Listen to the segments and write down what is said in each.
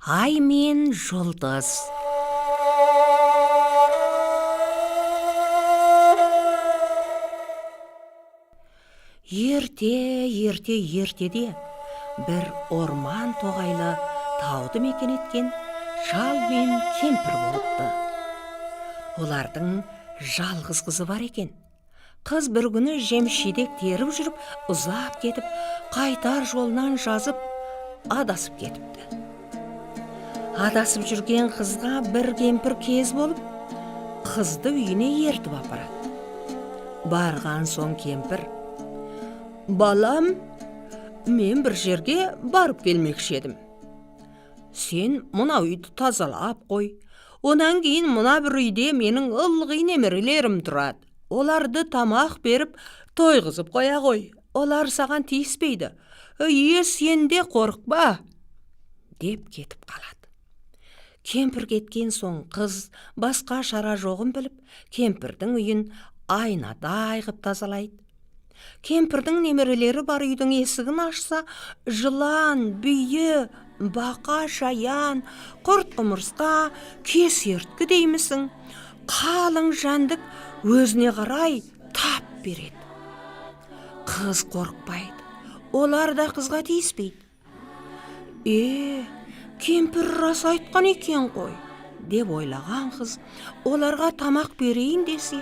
Ай мен жұлдыз. Ертеде бір орман тоғайлы тауды мекен еткен шал мен кемпір болыпты. Олардың жалғыз қызы бар екен. Қыз бір күні жемшедек теріп жүріп, ұзап кетіп, қайтар жолынан жазып, адасып кетіпті. Адасып жүрген қызға бір кемпір кез болып, қызды үйіне ертіп апарады. Барған соң кемпір: «Балам, мен бір жерге барып келмекші едім. Сен мұна үйді тазалап қой. Онан кейін мұна бір үйде менің ылғи немерелерім тұрады. Оларды тамақ беріп, тойғызып қоя қой. Олар саған тиіспейді. Сен де қорықпа», деп кетіп қалады. Кемпір кеткен соң қыз басқа шара жоғын біліп, кемпірдің үйін айнадай ғып тазалайды. Кемпірдің немерелері бар үйдің есігін ашса, жылан, бүйі, бақа, шаян, құрт құмырсқа, кесерткі деймісің, қалың жәндік өзіне қарай тап береді. Қыз қорықпайды, олар да қызға тиіспейді. Кемпір рас айтқан екен ғой, деп ойлаған қыз оларға тамақ берейін десе,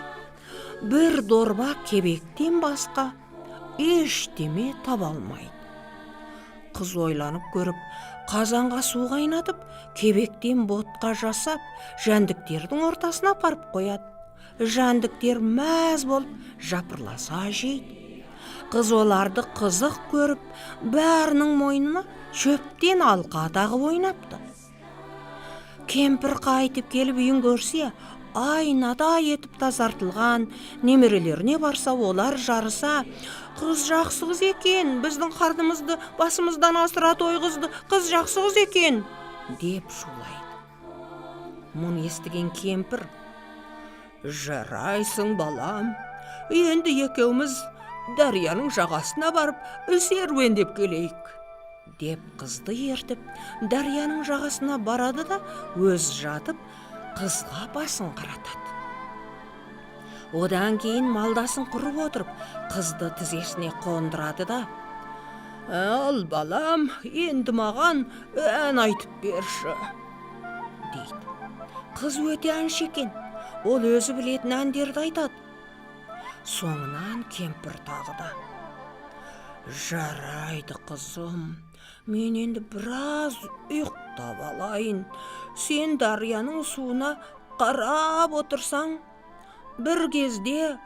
бір дорба кебектен басқа ештеме таба алмайды. Қыз ойланып көріп, қазанға су қайнатып, кебектен ботқа жасап, жәндіктердің ортасына апарып қояды. Жәндіктер мәз болып жапырласа жейді. Қыз оларды қызық көріп, бәрінің мойнына шөптен алқа тағып ойнапты. Кемпір қайтып келіп үйін көрсе, айнадай етіп тазартылған, немерелеріне барса, олар жарыса: «Қыз жақсы қыз екен, біздің қарнымызды басымыздан асыра тойғызды, қыз жақсы қыз екен», деп шулайды. Мұны естіген кемпір: «Жарайсың балам, енді екеуміз дарияның жағасына барып серуендеп келейік», деп қызды ертіп, дарияның жағасына барады да, өз жатып, қызға басын қаратады. Одан кейін малдасын құрып отырып, қызды тізесіне қондырады да: «Ал балам, енді маған ән айтып берші», дейді. Қыз өте әнші екен, ол өзі білетін әндерді айтады. Соңынан кемпір тағы да: «Жарайды қызым, мен енді біраз ұйықтап алайын. Сен дарияның суына қарап отырсаң, бір кезде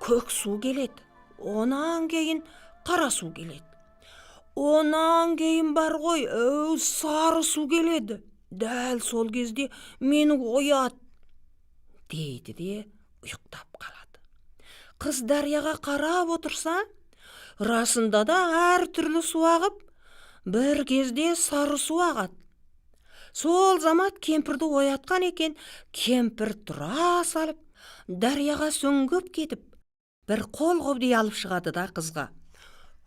көк су келеді, онан кейін қара су келеді. Онан кейін бар ғой, сары су келеді. Дәл сол кезде мені оят», дейді де ұйықтап қалады. Қыз дарияға қарап отырса, расында да әр түрлі су ағып, бір кезде сары су ағады. Сол замат кемпірді оятқан екен. Кемпір тұра салып, дарияға сүңгіп кетіп, бір қол қобди алып шығады да қызға: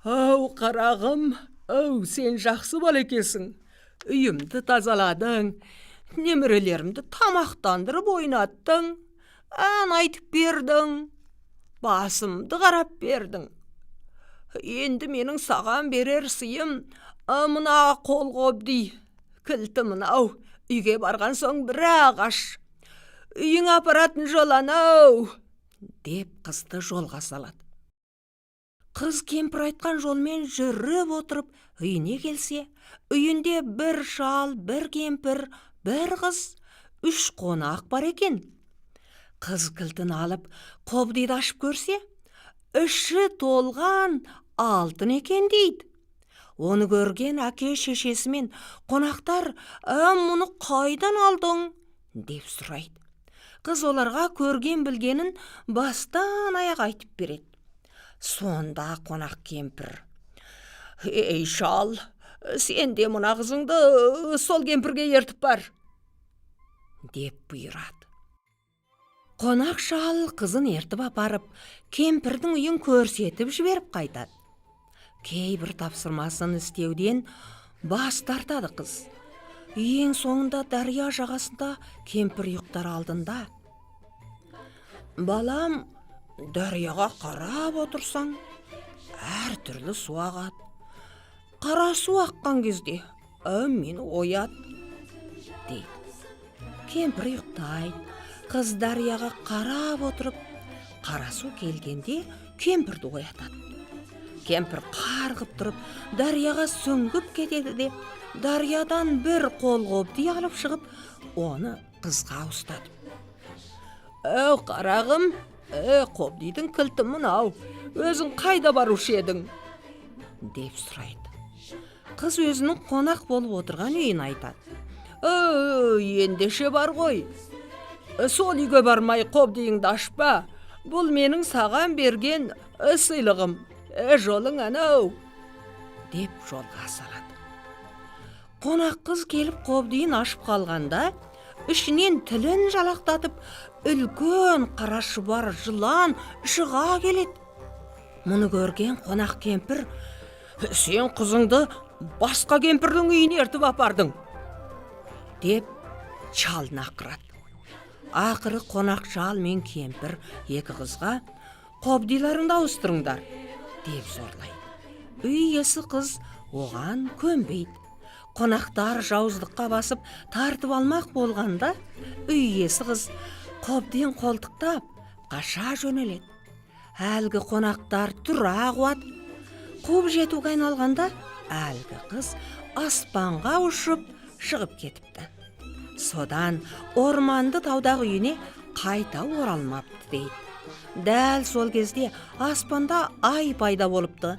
«Ау қарағым, сен жақсы бала екенсің. Үйімді тазаладың, немерелерімді тамақтандырып ойнаттың, ән айтып бердің, басымды қарап бердің. Енді менің саған берер сыйым мына қол қобди, кілті мынау, үйге барған соң бір ағаш, үйің апаратын жол анау», деп қызды жолға салады. Қыз кемпір айтқан жолмен жүріп отырып үйіне келсе, үйінде бір шал, бір кемпір, бір қыз, 3 қонақ бар екен. Қыз кілтін алып, қобдиды ашып көрсе, іші толған алтын екен дейді. Оны көрген әке шешесі мен қонақтар: «Мұны қайдан алдың?» деп сұрайды. Қыз оларға көрген білгенін бастан аяқ айтып береді. Сонда қонақ кемпір: «Ей шал, сен де мұна қызыңды сол кемпірге ертіп бар», деп бұйырады. Қонақ шал қызын ертіп апарып, кемпірдің үйін көрсетіп жіберіп қайтады. Кейбір тапсырмасын істеуден бас тартады қыз. Ең соңында дария жағасында кемпір ұйықтар алдында. Балам, дарияға қарап отырсаң, әр түрлі су ағады. Қара су аққан кезде мені оят, дейді. Кемпір ұйықтайды. Қыз дарияға қарап отырып, қара су келгенде кемпірді оятады. Кемпір қарғып тұрып, дарияға сүңгіп кетеді де, дариядан бір қол қобди алып шығып, оны қызға ұстады. Қарағым, қобдидің кілті мынау, өзің қайда барушы едің? Деп сұрайды. Қыз өзінің қонақ болып отырған үйін айтады. Ендеше бар ғой. Сол үйге бармай қобдиыңды ашпа. Бұл менің саған берген сыйлығым. Жолың анау. Деп жолға салады. Қонақ қыз келіп қобдиын ашып қалғанда, ішінен тілін жалақтатып, үлкен қара шұбар жылан шыға келеді. Мұны көрген қонақ кемпір, сен қызыңды басқа кемпірдің үйіне ертіп апардың, деп шалын ақырады. Ақыры қонақ шал мен кемпір екі қызға қобдиларыңды ауыстырыңдар, деп зорлайды. Үй иесі қыз оған көнбейді. Қонақтар жауыздыққа басып тартып алмақ болғанда, үй иесі қыз қобдиын қолтықтап қаша жөнеледі. Әлгі қонақтар тұра қуады. Қуып жетуге айналғанда, әлгі қыз аспанға ұшып шығып кетіпті. Содан орманды таудағы үйіне қайта оралмапты, дейді. Дәл сол кезде аспанда ай пайда болыпты.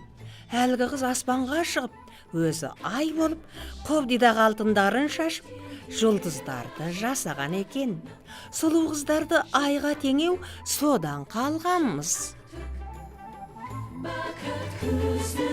Әлгі қыз аспанға шығып, өзі ай болып, қобдидағы алтындарын шашып, жұлдыздарды жасаған екен. Сұлу қыздарды айға теңеу содан қалғанмыз. Бақыт көзді